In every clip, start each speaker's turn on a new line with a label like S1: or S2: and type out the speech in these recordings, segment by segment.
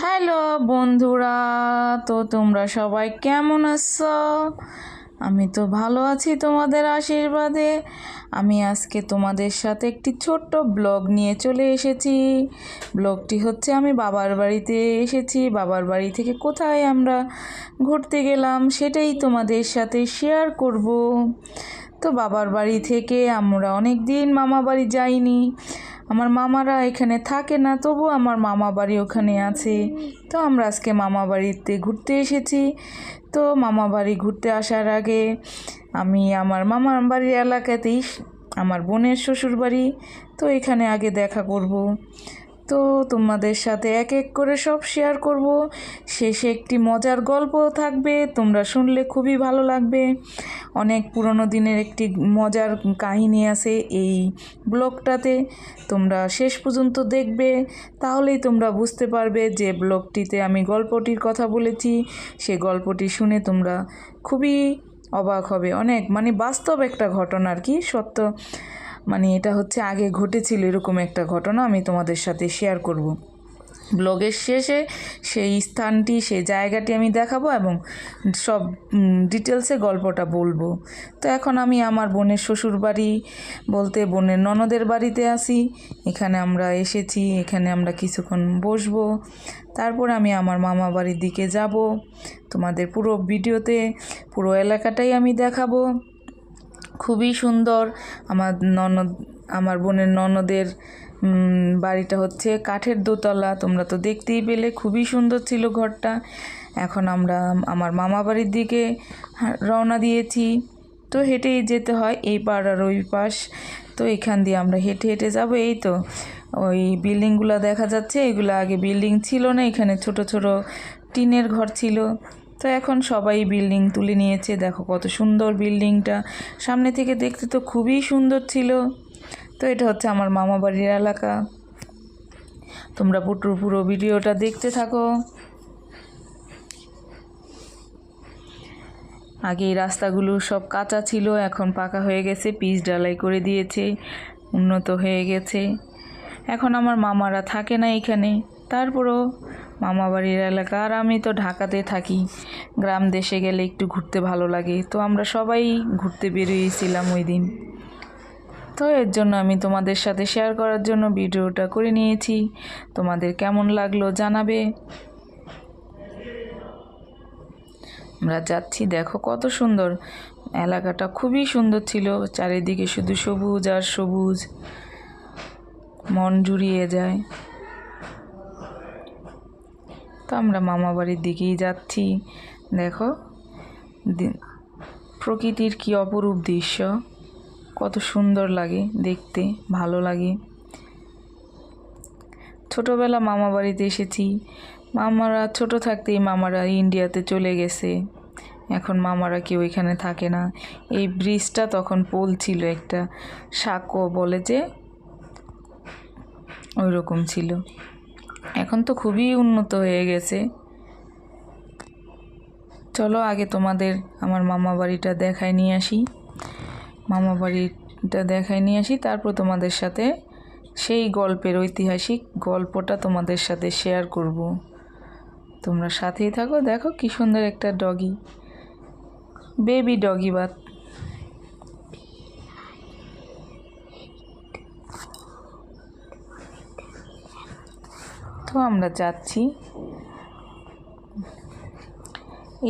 S1: Hello বন্ধুরা, তো তোমরা সবাই কেমন আছো? আমি তো ভালো আছি তোমাদের আশীর্বাদে। আমি আজকে তোমাদের সাথে একটি ছোট্ট ব্লগ নিয়ে চলে এসেছি। ব্লগটি হচ্ছে আমি বাবার বাড়িতে এসেছি। বাবার বাড়ি থেকে কোথায় আমরা ঘুরতে গেলাম সেটাই তোমাদের সাথে শেয়ার করব। তো বাবার বাড়ি থেকে আমরা অনেক দিন মামা বাড়ি যাইনি। আমার মামারা এখানে থাকে না, তবু আমার মামা বাড়ি ওখানে আছে। তো আমরা আজকে মামা বাড়িতে ঘুরতে এসেছি। তো মামা বাড়ি ঘুরতে আসার আগে আমি আমার মামার বাড়ির এলাকাতেই আমার বোনের শ্বশুর বাড়ি, তো এখানে আগে দেখা করব। তো তোমাদের সাথে এক এক করে সব শেয়ার করব। শেষে একটি মজার গল্প থাকবে, তোমরা শুনলে খুবই ভালো লাগবে। অনেক পুরনো দিনের একটি মজার কাহিনী আছে এই ব্লগটাতে, তোমরা শেষ পর্যন্ত দেখবে, তাহলেই তোমরা বুঝতে পারবে যে ব্লগটিতে আমি গল্পটির কথা বলেছি। সে গল্পটি শুনে তোমরা খুবই অবাক হবে। অনেক বাস্তব একটা ঘটনা আর কি, সত্য, এটা হচ্ছে আগে ঘটেছিল এরকম একটা ঘটনা আমি তোমাদের সাথে শেয়ার করব। ব্লগের শেষে সেই স্থানটি, সেই জায়গাটি আমি দেখাবো এবং সব ডিটেলসে গল্পটা বলবো। তো এখন আমি আমার বোনের শ্বশুর বাড়ি বলতে বোনের ননদের বাড়িতে আসি। এখানে আমরা এসেছি, এখানে আমরা কিছুক্ষণ বসবো, তারপর আমি আমার মামা বাড়ির দিকে যাব। তোমাদের পুরো ভিডিওতে পুরো এলাকাটাই আমি দেখাবো। খুবই সুন্দর। আমার বোনের ননদের বাড়িটা হচ্ছে কাঠের দোতলা, তোমরা তো দেখতেই পেলে, খুবই সুন্দর ছিল ঘরটা। এখন আমরা আমার মামা বাড়ির দিকে রওনা দিয়েছি। তো হেঁটেই যেতে হয় এই পাড় আর ওই পাশ, তো এখান দিয়ে আমরা হেঁটে হেঁটে যাব। এই তো ওই বিল্ডিংগুলো দেখা যাচ্ছে, এগুলো আগে বিল্ডিং ছিল না, এখানে ছোট ছোট টিনের ঘর ছিল। তো এখন সবাই বিল্ডিং তুলে নিয়েছে। দেখো কত সুন্দর বিল্ডিংটা, সামনে থেকে দেখতে তো খুবই সুন্দর ছিল। তো এটা হচ্ছে আমার মামা বাড়ির এলাকা। তোমরা পুরো ভিডিওটা দেখতে থাকো। আগে এই রাস্তাগুলো সব কাঁচা ছিল, এখন পাকা হয়ে গেছে, পিচ ঢালাই করে দিয়েছে, উন্নত হয়ে গেছে। এখন আমার মামারা থাকে না এখানে, তারপরও মামা বাড়ির এলাকা। আর আমি তো ঢাকাতে থাকি, গ্রাম দেশে গেলে একটু ঘুরতে ভালো লাগে। তো আমরা সবাই ঘুরতে বেরিয়েছিলাম ওই দিন। তো এর জন্য আমি তোমাদের সাথে শেয়ার করার জন্য ভিডিওটা করে নিয়েছি। তোমাদের কেমন লাগলো জানাবে। আমরা যাচ্ছি, দেখো কত সুন্দর এলাকাটা, খুবই সুন্দর ছিল। চারিদিকে শুধু সবুজ আর সবুজ, মন জুড়িয়ে যায়। তো আমরা মামা বাড়ির দিকেই যাচ্ছি। দেখো প্রকৃতির কি অপরূপ দৃশ্য, কত সুন্দর লাগে দেখতে, ভালো লাগে। ছোটোবেলা মামা বাড়িতে এসেছি, মামারা ছোট থাকতেই মামারা ইন্ডিয়াতে চলে গেছে, এখন মামারা কেউ এখানে থাকে না। এই ব্রিজটা তখন পোল ছিল, একটা সাঁকো বলে যে, ওই রকম ছিল। এখন তো খুবই উন্নত হয়ে গেছে। চলো আগে তোমাদের আমার মামা বাড়িটা দেখায় নিয়ে আসি। তারপর তোমাদের সাথে সেই গল্পের ঐতিহাসিক গল্পটা তোমাদের সাথে শেয়ার করব। তোমরা সাথেই থাকো। দেখো কি সুন্দর একটা ডগি, বেবি ডগি বাত। তো আমরা যাচ্ছি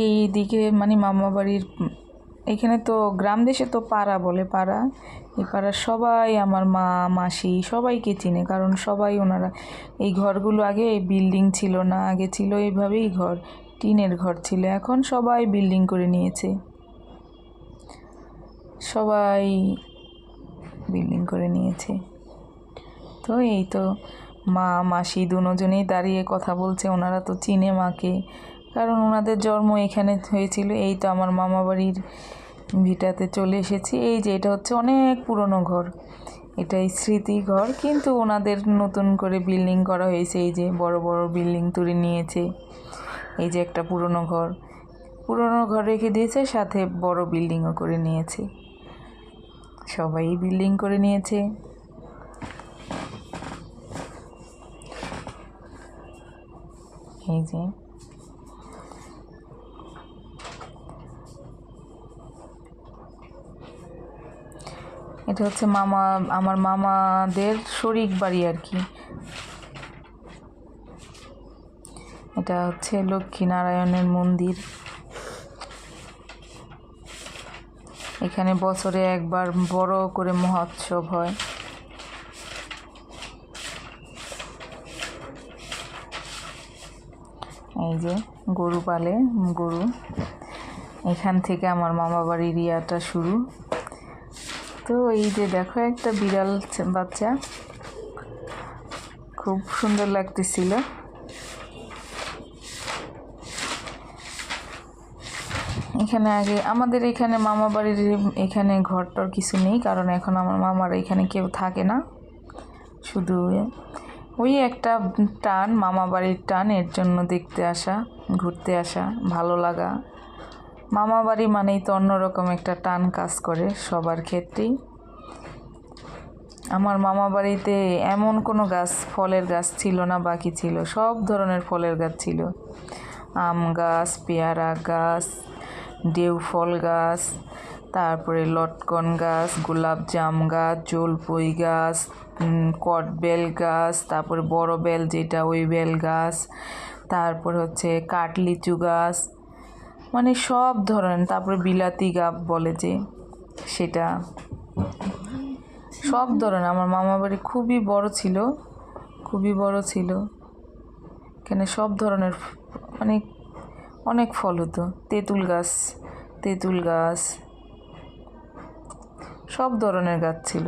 S1: এই দিকে, মামা বাড়ির এখানে তো গ্রাম দেশে তো পাড়া বলে, পাড়া, এই পাড়ার সবাই আমার মা মাসি সবাইকে চিনে, কারণ সবাই ওনারা, এই ঘরগুলো আগে এই বিল্ডিং ছিল না, আগে ছিল এইভাবেই ঘর, টিনের ঘর ছিল, এখন সবাই বিল্ডিং করে নিয়েছে, সবাই বিল্ডিং করে নিয়েছে। তো এই তো মা মাসি দুজনেই দাঁড়িয়ে কথা বলছে, ওনারা তো চিনে মাকে, কারণ ওনাদের জন্ম এখানে হয়েছিল। এই তো আমার মামা বাড়ির ভিটাতে চলে এসেছি। এই যে এটা হচ্ছে অনেক পুরনো ঘর, এটাই স্মৃতি ঘর, কিন্তু ওনাদের নতুন করে বিল্ডিং করা হয়েছে। এই যে বড় বড় বিল্ডিং তুলে নিয়েছে। এই যে একটা পুরনো ঘর রেখে দিয়েছে, সাথে বড় বিল্ডিংও করে নিয়েছে, সবাই বিল্ডিং করে নিয়েছে। এই যে এটা হচ্ছে আমার মামাদের শরিক বাড়ি আর কি। এটা হচ্ছে লক্ষ্মীনারায়ণের মন্দির। এখানে বছরে একবার বড় করে মহোৎসব হয়। এই যে গরু পালে, গরু। এখান থেকে আমার মামা বাড়ির ইয়াটা শুরু। তো এই যে দেখো একটা বিড়াল বাচ্চা, খুব সুন্দর লাগতেছিল। এখানে আগে আমাদের এখানে মামা বাড়ির এখানে ঘরটর কিছু নেই, কারণ এখন আমার মামার এখানে কেউ থাকে না, শুধু ওই একটা টান, মামা বাড়ির টান, এর জন্য দেখতে আসা, ঘুরতে আসা, ভালো লাগা। মামা বাড়ি মানেই তো অন্যরকম একটা টান কাজ করে সবার ক্ষেত্রেই। আমার মামা বাড়িতে এমন কোনো গাছ, ফলের গাছ ছিল না বাকি ছিল, সব ধরনের ফলের গাছ ছিল। আম গাছ, পেয়ারা গাছ, ডেউ ফল গাছ, তারপরে লটকন গাছ, গোলাপ জাম গাছ, জলপই গাছ, কটবেল গাছ, তারপরে বড় বেল যেটা ওই বেল গাছ, তারপর হচ্ছে কাঠলিচু গাছ, মানে সব ধরনের। তারপরে বিলাতি গাছ বলে যে সেটা, সব ধরনের। আমার মামা বাড়ি খুবই বড় ছিল, খুবই বড় ছিল। এখানে সব ধরনের মানে অনেক ফল হতো। তেঁতুল গাছ, সব ধরনের গাছ ছিল।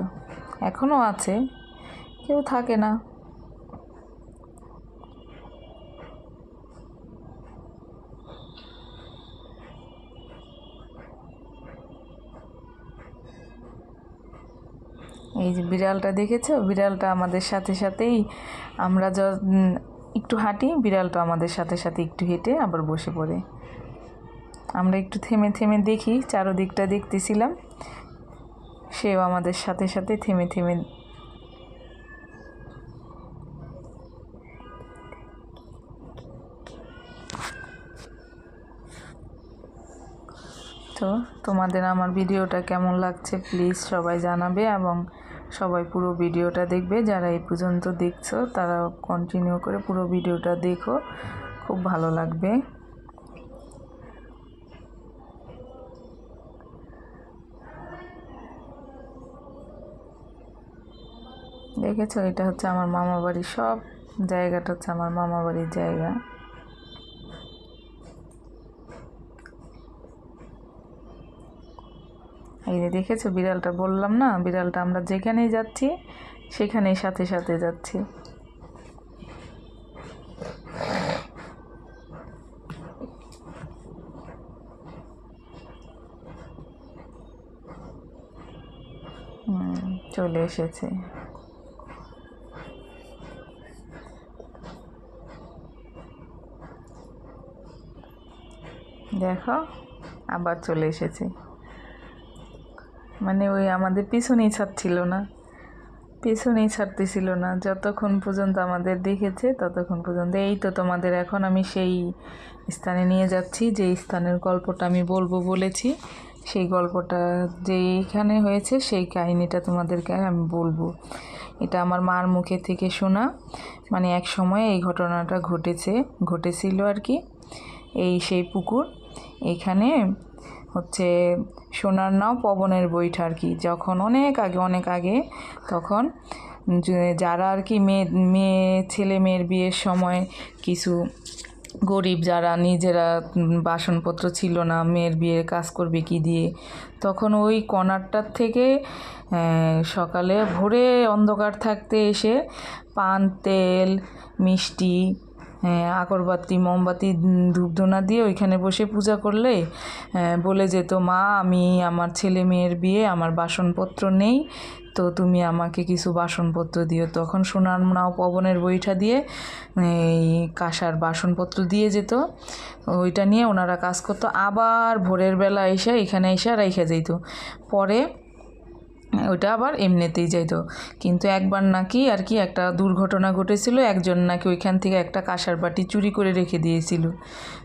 S1: এখনও আছে, কেউ থাকে না। এই যে বিড়ালটা দেখেছো, বিড়ালটা আমাদের সাথে সাথেই, আমরা একটু হাঁটি, বিড়ালটা আমাদের সাথে সাথে একটু হেঁটে আবার বসে পড়ে। আমরা একটু থেমে থেমে দেখি, চারদিকটা দেখতেছিলাম, সেও আমাদের সাথে সাথে থেমে থেমে। তো তোমাদের আমার ভিডিওটা কেমন লাগছে প্লিজ সবাই জানাবে, এবং সবাই পুরো ভিডিওটা দেখবে। যারা এই পর্যন্ত দেখছো তারা কন্টিনিউ করে পুরো ভিডিওটা দেখো, খুব ভালো লাগবে। দেখেছো, এটা হচ্ছে আমার মামা বাড়ি, সব জায়গাটা হচ্ছে আমার মামা বাড়ির জায়গা। এই যে দেখেছো বিড়ালটা, বললাম না, বিড়ালটা আমরা যেখানেই যাচ্ছি সেখানেই সাথে সাথে যাচ্ছি। চলে এসেছে। দেখো আবার চলে এসেছে, মানে ওই আমাদের পিছনেই ছাড়তেছিল না যতক্ষণ পর্যন্ত আমাদের দেখেছে ততক্ষণ পর্যন্ত। এই তো তোমাদের এখন আমি সেই স্থানে নিয়ে যাচ্ছি, যে স্থানের গল্পটা আমি বলবো বলেছি, সেই গল্পটা যেইখানে হয়েছে সেই কাহিনিটা তোমাদেরকে আমি বলবো। এটা আমার মার মুখে থেকে শোনা, মানে এক সময় এই ঘটনাটা ঘটেছিল আর কি। এই সেই পুকুর, এখানে হচ্ছে সোনার নাও পবনের বৈঠা আর কি। যখন অনেক আগে তখন যারা আর কি ছেলে মেয়ের বিয়ের সময় কিছু গরিব যারা নিজেরা বাসনপত্র ছিল না, মেয়ের বিয়ের কাজ করবে কি দিয়ে, তখন ওই কর্নারটার থেকে সকালে ভোরে অন্ধকার থাকতে এসে পান, তেল, মিষ্টি, আগরবাতি, মোমবাতি, ধূপধুনা দিয়ে ওইখানে বসে পূজা করলে বলে যেত, মা আমি আমার ছেলে মেয়ের বিয়ে, আমার বাসনপত্র নেই, তো তুমি আমাকে কিছু বাসনপত্র দিও। তখন সোনার নাও পবনের বৈঠা দিয়ে এই কাঁসার বাসনপত্র দিয়ে যেত, ওইটা নিয়ে ওনারা কাজ করতো। আবার ভোরের বেলা এসে এখানে এসে রেখে যেত। পরে ওইটা আবার এমনিতেই যাইতো। কিন্তু একবার নাকি আর কি একটা দুর্ঘটনা ঘটেছিল, একজন নাকি ওইখান থেকে একটা কাঁসার বাটি চুরি করে রেখে দিয়েছিল।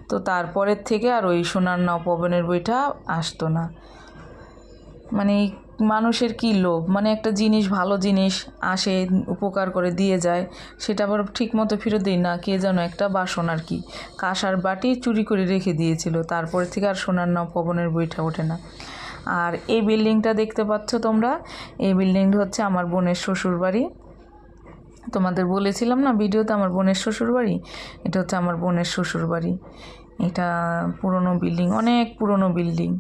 S1: তো তারপরের থেকে আর ওই সোনার নাও পবনের বইটা আসতো না। মানে মানুষের কী লোভ, মানে একটা জিনিস, ভালো জিনিস আসে, উপকার করে দিয়ে যায়, সেটা আবার ঠিক মতো ফেরত দিই না। কে যেন একটা বাসন আর কি কাঁসার বাটি চুরি করে রেখে দিয়েছিল, তারপরে থেকে আর সোনার নাও পবনের বইটা ওঠে না। আর এই বিল্ডিংটা দেখতে পাচ্ছ তোমরা, এই বিল্ডিংটা হচ্ছে আমার বোনের শ্বশুর বাড়ি। তোমাদের বলেছিলাম না ভিডিওতে আমার বোনের শ্বশুর বাড়ি, এটা হচ্ছে আমার বোনের শ্বশুর বাড়ি। এটা পুরনো বিল্ডিং, অনেক পুরনো বিল্ডিং।